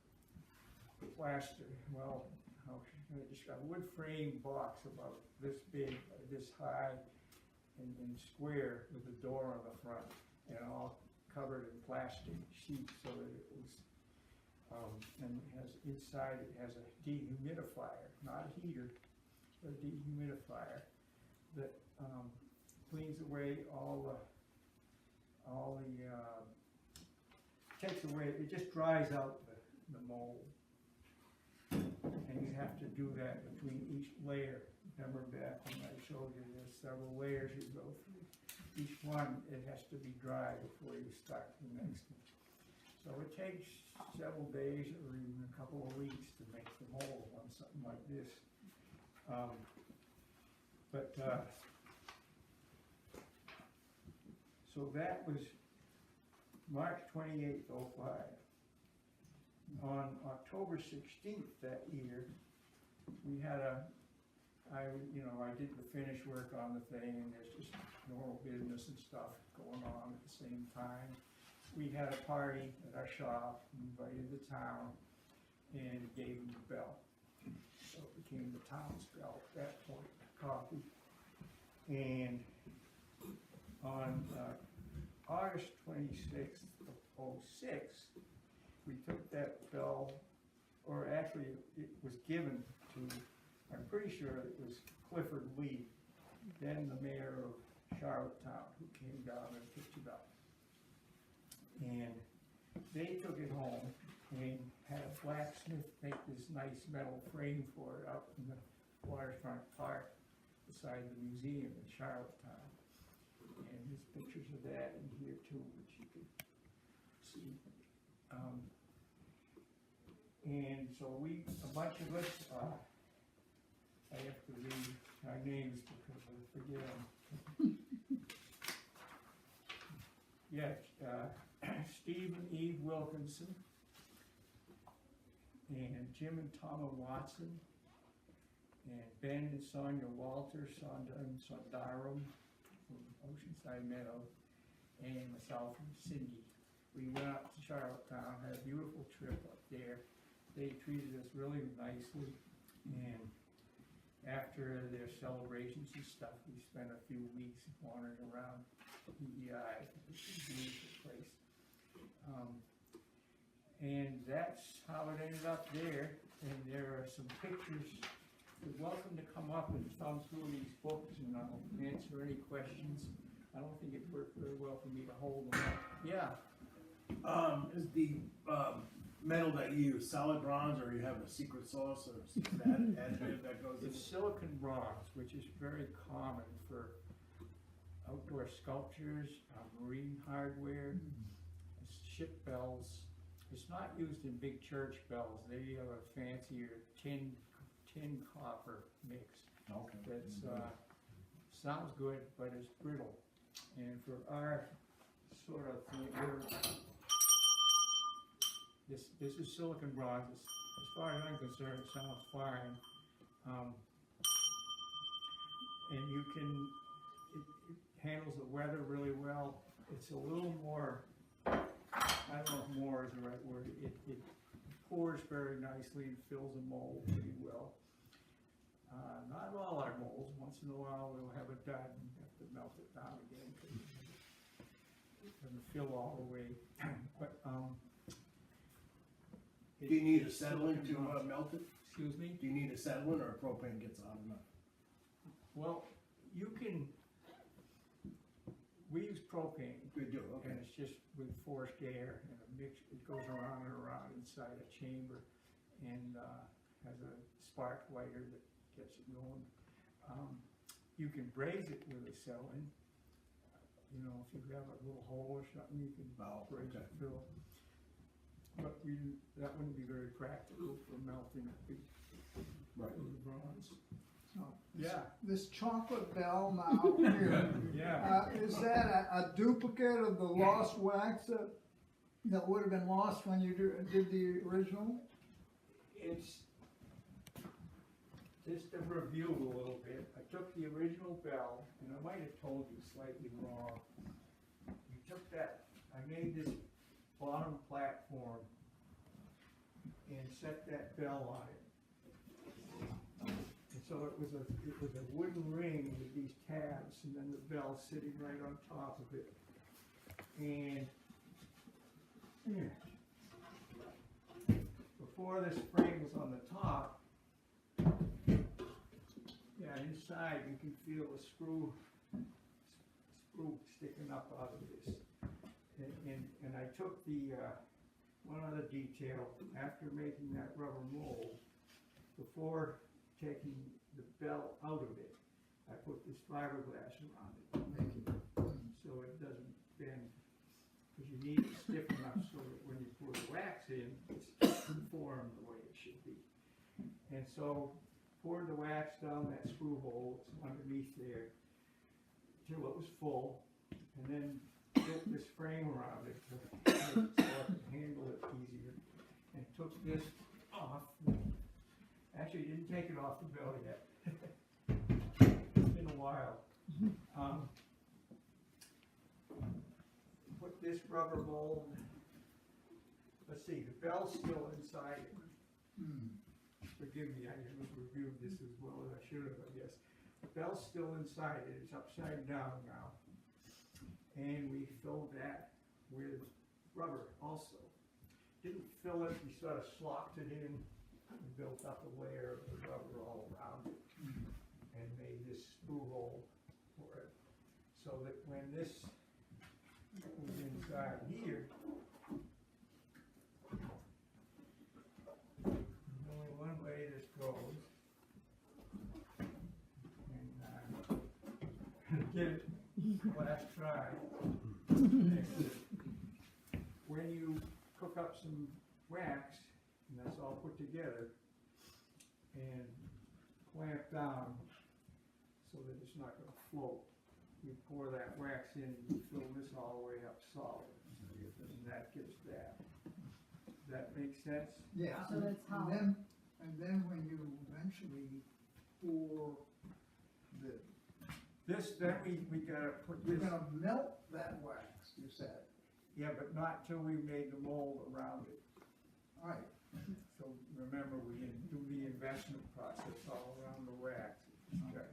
plaster, well, how should I describe it? Wood frame box about this big, this high, and square with a door on the front, and all covered in plastic sheets so that it was, and it has inside, it has a dehumidifier, not a heater, but a dehumidifier that cleans away takes away, it just dries out the mold. And you have to do that between each layer. Remember back when I showed you there's several layers you go through. Each one, it has to be dry before you start the next one. So it takes several days or even a couple of weeks to make the mold on something like this. So that was March 28th, 05. On October 16th that year, we had I did the finish work on the thing, and there's just normal business and stuff going on at the same time. We had a party at our shop, invited the town, and gave them the bell. So it became the town's bell at that point, coffee. And on August 26th of 06, we took that bell, or actually it was given to, I'm pretty sure it was Clifford Lee, then the mayor of Charlottetown, who came down and picked it up. And they took it home and had a blacksmith make this nice metal frame for it up in the waterfront park beside the museum in Charlottetown. And there's pictures of that in here too, which you can see. And so a bunch of us, I have to read our names because I forget them. Yeah, Steve and Eve Wilkinson, and Jim and Tama Watson, and Ben and Sonia Walter, Sonda and Sondarum from Oceanside Meadow, and myself and Cindy. We went up to Charlottetown, had a beautiful trip up there. They treated us really nicely, and after their celebrations and stuff, we spent a few weeks wandering around EEI, which is a beautiful place. And that's how it ended up there, and there are some pictures. You're welcome to come up and thumb through these books, and I'll answer any questions. I don't think it worked very well for me to hold them up. Yeah, Is the, metal that you use solid bronze, or you have a secret sauce or some additive that goes in? it's silicon bronze, which is very common for outdoor sculptures, marine hardware, ship bells. It's not used in big church bells. They have a fancier tin copper mix. Okay. That's, sounds good, but it's brittle. And for our sort of thing, this is silicon bronze. As far as I'm concerned, it sounds fine. And you can, it handles the weather really well. It's a little more, I don't know if more is the right word. It pours very nicely and fills a mold pretty well. Not all our molds. Once in a while we'll have a dud and have to melt it down again. It doesn't fill all the way. But Do you need a settling to melt it? Excuse me? Do you need a settling, or propane gets hot enough? Well, you can. We use propane. We do, okay. And it's just with forced air and a mix. It goes around and around inside a chamber, and has a spark lighter that gets it going. You can braise it with a settling. You know, if you have a little hole or something, you can braise it, fill. But that wouldn't be very practical for melting big bronze. Yeah. This chocolate bell now here, Yeah. is that a duplicate of the lost wax that would have been lost when you did the original? It's, just to review a little bit, I took the original bell, and I might have told you slightly wrong. We took that, I made this bottom platform and set that bell on it. And so it was a wooden ring with these tabs, and then the bell sitting right on top of it. And before this frame was on the top, inside you can feel a screw sticking up out of this. And I took the, one other detail, after making that rubber mold, before taking the bell out of it, I put this fiberglass around it, so it doesn't bend. Because you need it stiff enough so that when you pour the wax in, it's formed the way it should be. And so, poured the wax down that screw hole underneath there till it was full, and then built this frame around it to make it so I could handle it easier. And took this off. Actually, didn't take it off the bell yet. It's been a while. Put this rubber mold. Let's see, the bell's still inside it. Forgive me, I haven't reviewed this as well as I should have, I guess. The bell's still inside it. It's upside down now. And we filled that with rubber also. Didn't fill it, we sort of slopped it in and built up a layer of the rubber all around it and made this screw hole for it. So that when this was inside here, there's only one way this goes. And get it last try. When you cook up some wax, and that's all put together, and clamp down so that it's not going to float, you pour that wax in and you fill this all the way up solid, and that gives that. Does that make sense? Yeah. So that's how- And then when you eventually pour the, Then we gotta put you're this, gonna melt that wax, you said. yeah, but not till we made the mold around it. All right. So remember, we didn't do the investment process all around the wax. It's got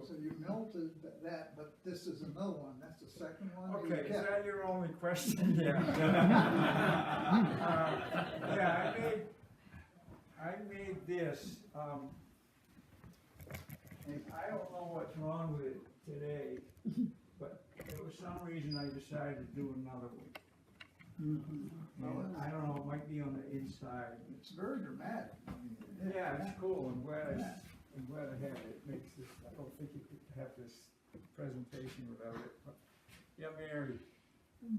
So you melted that, but this is another one, that's the second one? that you Okay, is kept. that your only question? Yeah. Yeah, I made this, and I don't know what's wrong with it today, but for some reason I decided to do another one. And I don't know, it might be on the inside. It's very dramatic. Yeah, it's cool, I'm glad I had it, it makes this, I don't think you could have this presentation without it, but, yeah, Mary.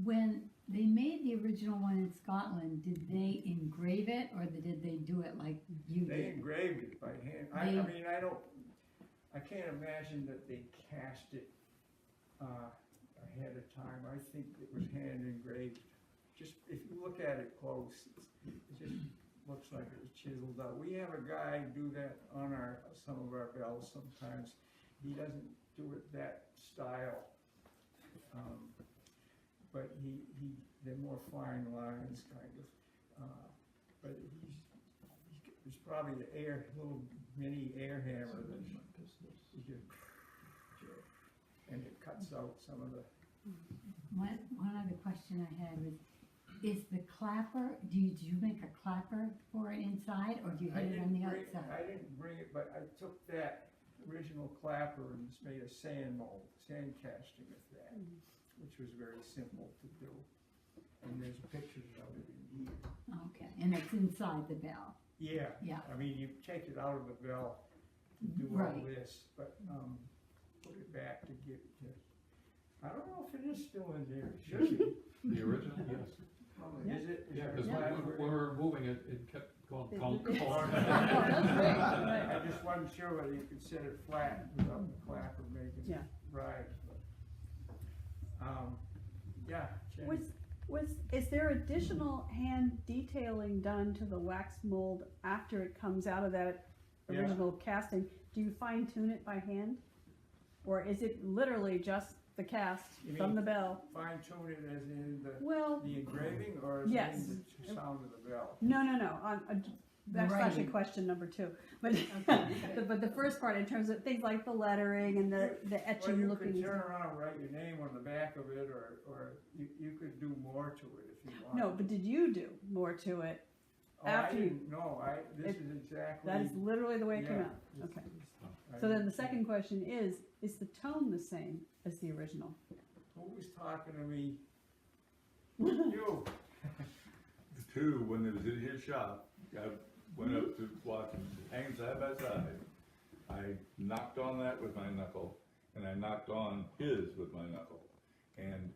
When they made the original one in Scotland, did they engrave it or did they do it like you They did? engraved it by hand, I They- mean, I can't imagine that they cast it, ahead of time, I think it was hand engraved. Just, if you look at it close, it just looks like it was chiseled out. We have a guy do that on some of our bells sometimes. He doesn't do it that style. But they're more fine lines kind of. But he's probably the little mini air hammer that you just, and it cuts out some of the. One other question I had was, is the clapper, did you make a clapper for it inside or do you hit it on the outside? I didn't bring it, but I took that original clapper and just made a sand casting of that, which was very simple to do. And there's pictures of it in here. Okay, and it's inside the bell. Yeah. Yeah. I mean, you take it out of the bell to do all Right. this, but, put it back to get to, I don't know if it is still in there, it should be. The original, yes. Is it? Is Yeah, there a because clapper? when we were moving it, it kept going conk, conk. I just wasn't sure whether you could set it flat without the clapper making Yeah. it rise, but, yeah. Jenny. Is there additional hand detailing done to the wax mold after it comes out of that Yeah. original casting? Do you fine tune it by hand? Or is it literally just the cast You from mean- the bell? Fine tune it as in Well, the engraving or as Yes. in the sound of the bell? no, that's actually writing. question number 2. But, but the first part in terms of things like the lettering and the Well, etching you looking. could turn around and write your name on the back of it, or you could do more to it if you want. No, but did you do more to it? Oh, I after you- didn't, no, this is exactly. That is literally the way it came Yeah. out. Okay. I So then didn't- the second question is the tone the same as the original? Who was talking to me? You. The two, when it was in his shop, I went up to watch them hang side by side. I knocked on that with my knuckle, and I knocked on his with my knuckle. And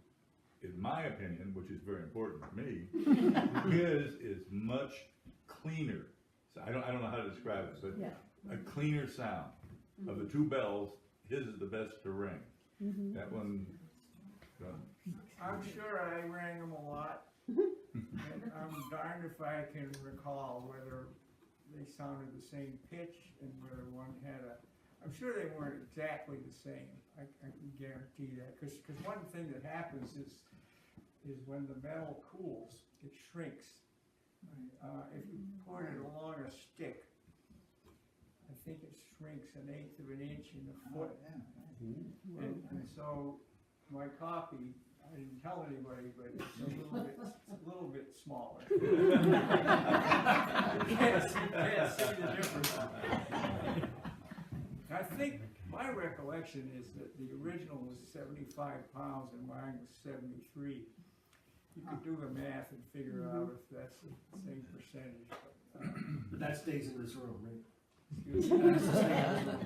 in my opinion, which is very important to me, his is much cleaner. So I don't know how to describe it, but Yeah. a cleaner sound. Of the two bells, his is the best to ring. That one, I'm sure I rang them a lot. And I'm darned if I can recall whether they sounded the same pitch and whether one had I'm sure they weren't exactly the same. I can guarantee that. Cause one thing that happens is when the metal cools, it shrinks. If you put it along a stick, I think it shrinks 1/8 of an inch in a foot. And so my copy, I didn't tell anybody, but it's a little bit smaller. You can't see the difference. I think, my recollection is that the original was 75 pounds and mine was 73. You could do the math and figure out if that's the same percentage. But that stays in this room, right? Excuse me. That's the same.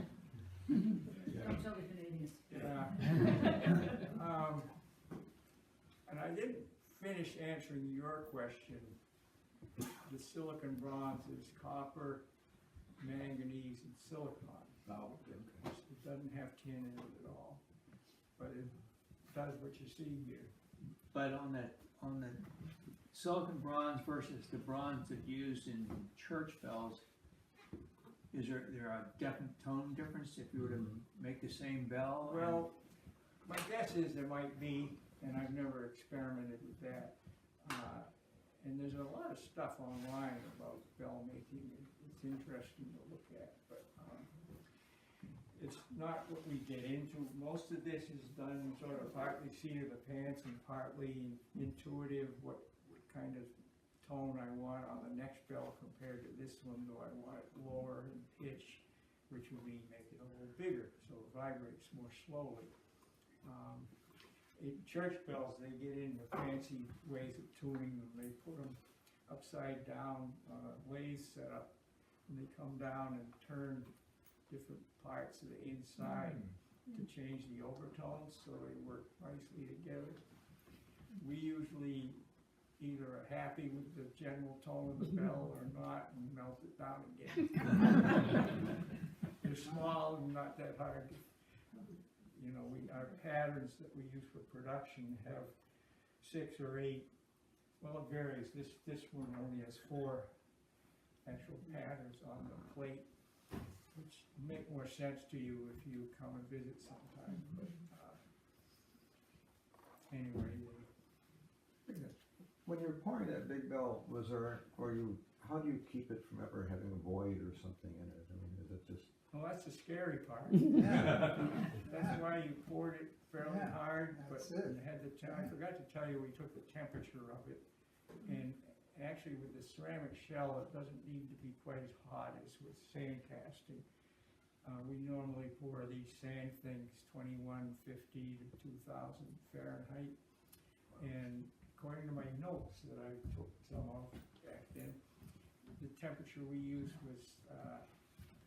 Don't tell the Canadians. Yeah. And I didn't finish answering your question. The silicon bronze is copper, manganese, and silicon. Oh, okay. It doesn't have tin in it at all, but it does what you see here. But on the silicon bronze versus the bronze that's used in church bells, is there a definite tone difference if you were to make the same bell? Well, my guess is there might be, and I've never experimented with that. And there's a lot of stuff online about bell making. It's interesting to look at, but it's not what we get into. Most of this is done sort of partly seat of the pants and partly intuitive, what kind of tone I want on the next bell compared to this one. Do I want it lower in pitch, which would mean make it a little bigger, so it vibrates more slowly. In church bells, they get into fancy ways of tuning them. They put them upside down on a lathe setup, and they come down and turn different parts of the inside to change the overtones so they work nicely together. We usually either are happy with the general tone of the bell or not, and melt it down again. They're small and not that hard to, you know, our patterns that we use for production have 6 or 8, well, it varies. This one only has 4 actual patterns on the plate, which make more sense to you if you come and visit sometime. But anyway, When you're pouring that big bell, how do you keep it from ever having a void or something in it? I mean, is it just? well, that's the scary part. Yeah. That's why you poured it fairly Yeah, hard, but that's it. you had to I forgot to tell you, we took the temperature of it. And actually with the ceramic shell, it doesn't need to be quite as hot as with sand casting. We normally pour these sand things 2150 to 2000 Fahrenheit. And according to my notes that I took some of back then, the temperature we used was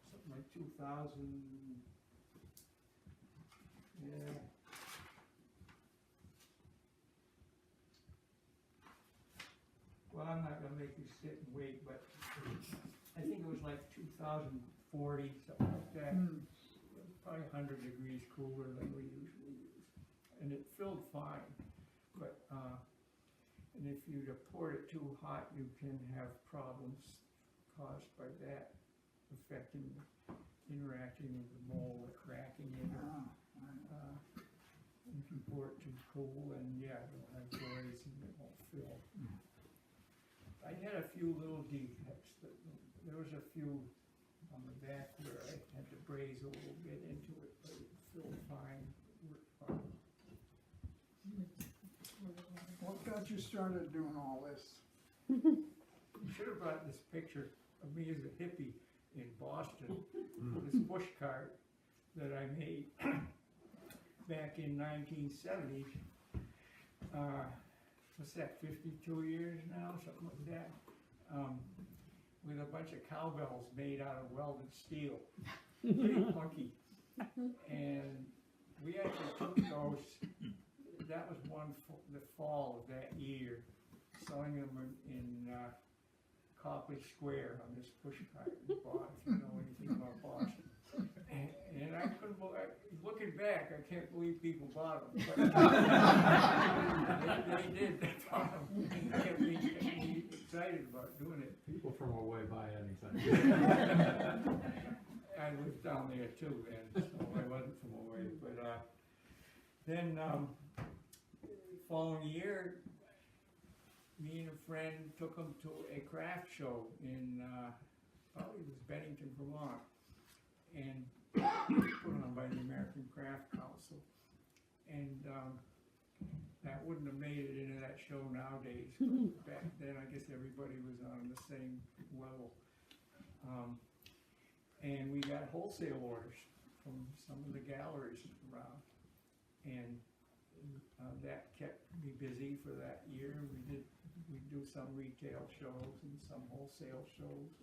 something like 2000, yeah. Well, I'm not gonna make you sit and wait, but I think it was like 2040, something like that. Probably 100 degrees cooler than we usually use. And it filled fine, but, and if you'd have poured it too hot, you can have problems caused by that affecting, interacting with the mold, cracking it. If you pour it too cool, and yeah, it'll have voids and it won't fill. I had a few little defects. There was a few on the back where I had to braise a little bit into it, but it filled fine, it worked fine. What got you started doing all this? You should have brought this picture of me as a hippie in Boston, this push cart that I made back in 1970. What's that, 52 years now, something like that, with a bunch of cowbells made out of welded steel, pretty funky. And we actually took those, that was the fall of that year, selling them in Copley Square on this push cart we bought, if you know anything about Boston. And I couldn't believe, looking back, I can't believe people bought them. But they did, they bought them. It kept me excited about doing it. People from away buy anything. I lived down there too then, so I wasn't from away. But then following year, me and a friend took them to a craft show in, probably it was Bennington, Vermont. And put on by the American Craft Council. And that wouldn't have made it into that show nowadays, but back then I guess everybody was on the same level. And we got wholesale orders from some of the galleries around. And that kept me busy for that year. We'd do some retail shows and some wholesale shows.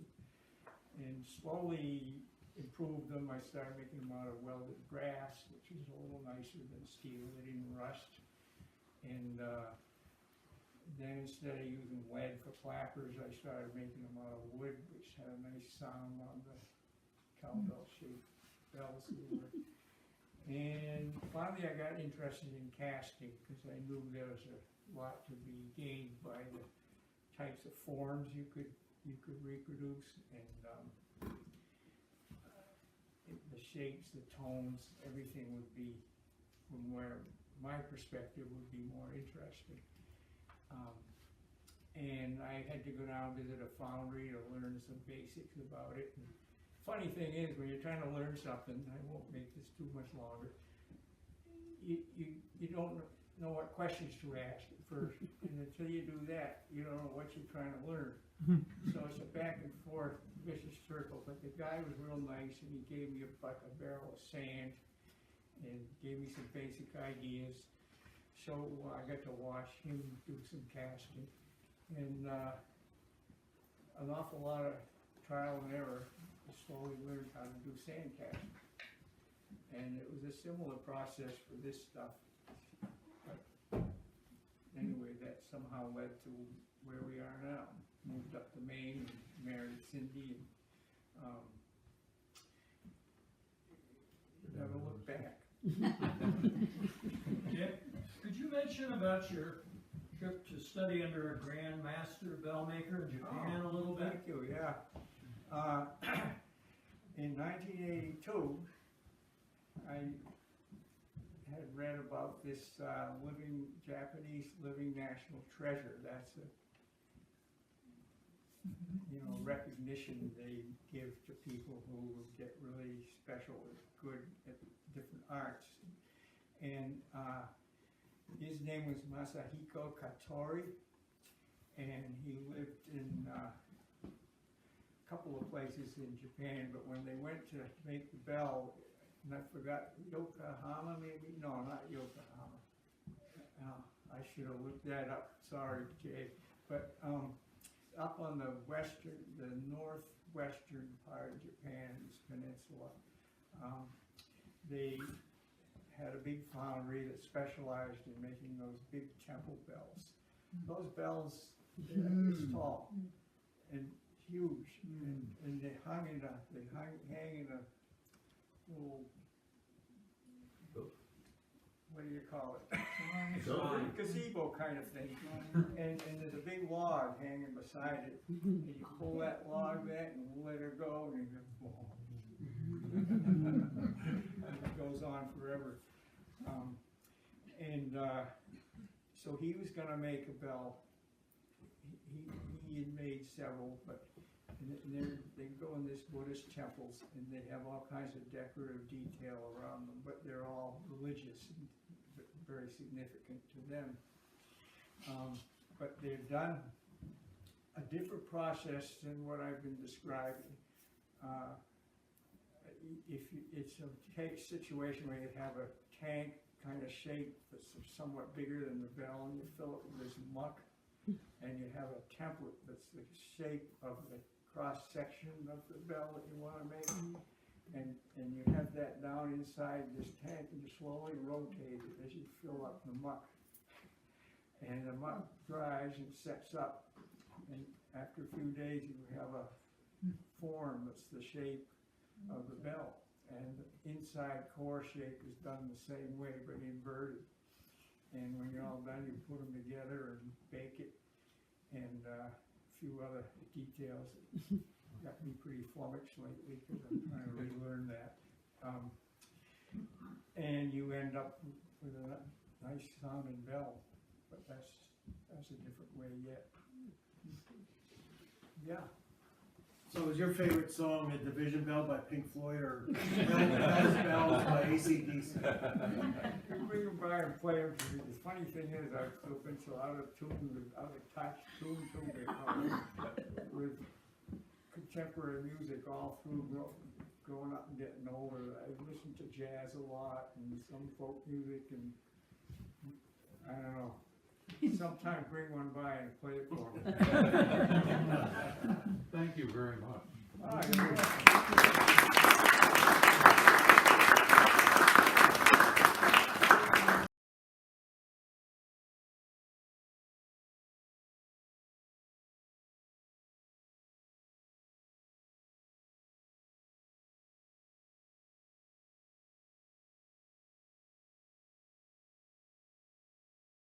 And slowly improved them. I started making them out of welded brass, which is a little nicer than steel. They didn't rust. And then instead of using lead for clappers, I started making them out of wood, which had a nice sound on the cowbell-shaped bells. And finally I got interested in casting because I knew there was a lot to be gained by the types of forms you could reproduce, and the shapes, the tones, everything would be, from where my perspective would be more interesting. And I had to go down and visit a foundry to learn some basics about it. And funny thing is, when you're trying to learn something, I won't make this too much longer, you don't know what questions to ask at first, and until you do that, you don't know what you're trying to learn. So it's a back and forth vicious circle, but the guy was real nice, and he gave me like a barrel of sand, and gave me some basic ideas. So I got to watch him do some casting, and an awful lot of trial and error. I slowly learned how to do sand casting, and it was a similar process for this stuff. But anyway, that somehow led to where we are now. Moved up to Maine, and married Cindy, and never looked back. Could you mention about your trip to study under a Grand Master bell maker in Japan a little bit? Thank you, yeah. In 1982, I had read about this Japanese living national treasure. That's a recognition they give to people who get really special and good at different arts. And his name was Masahiko Katori, and he lived in a couple of places in Japan, but when they went to make the bell, and I forgot, Yokohama maybe? No, not Yokohama. I should have looked that up, sorry, Jay. But up on the northwestern part of Japan, this peninsula, they had a big foundry that specialized in making those big temple bells. Those bells, they're this tall and huge, and they hang in a little, what do you call it? Gazebo kind of thing. And there's a big log hanging beside it, and you pull that log back and let her go, and you go, and it goes on forever. So he was going to make a bell. He had made several, but they go in this Buddhist temples, and they have all kinds of decorative detail around them, but they're all religious and very significant to them. But they've done a different process than what I've been describing. It's a situation where you have a tank kind of shape that's somewhat bigger than the bell, and you fill it with this muck, and you have a template that's the shape of the cross section of the bell that you want to make, and you have that down inside this tank, and you slowly rotate it as you fill up the muck, and the muck dries and sets up, and after a few days you have a form that's the shape of the bell. And the inside core shape is done the same way, but inverted. And when you're all done, you put them together and bake it, and a few other details that got me pretty flummoxed lately because I'm trying to relearn that. And you end up with a nice sounding bell, but that's a different way yet. Yeah. So is your favorite song a Division Bell by Pink Floyd or Bells by AC/DC? You bring them by and play them. The funny thing is, I've still been so out of tune, out of touch, with contemporary music all through growing up and getting older. I listened to jazz a lot and some folk music, and I don't know. Sometime bring one by and play it for me. Thank you very much. All right.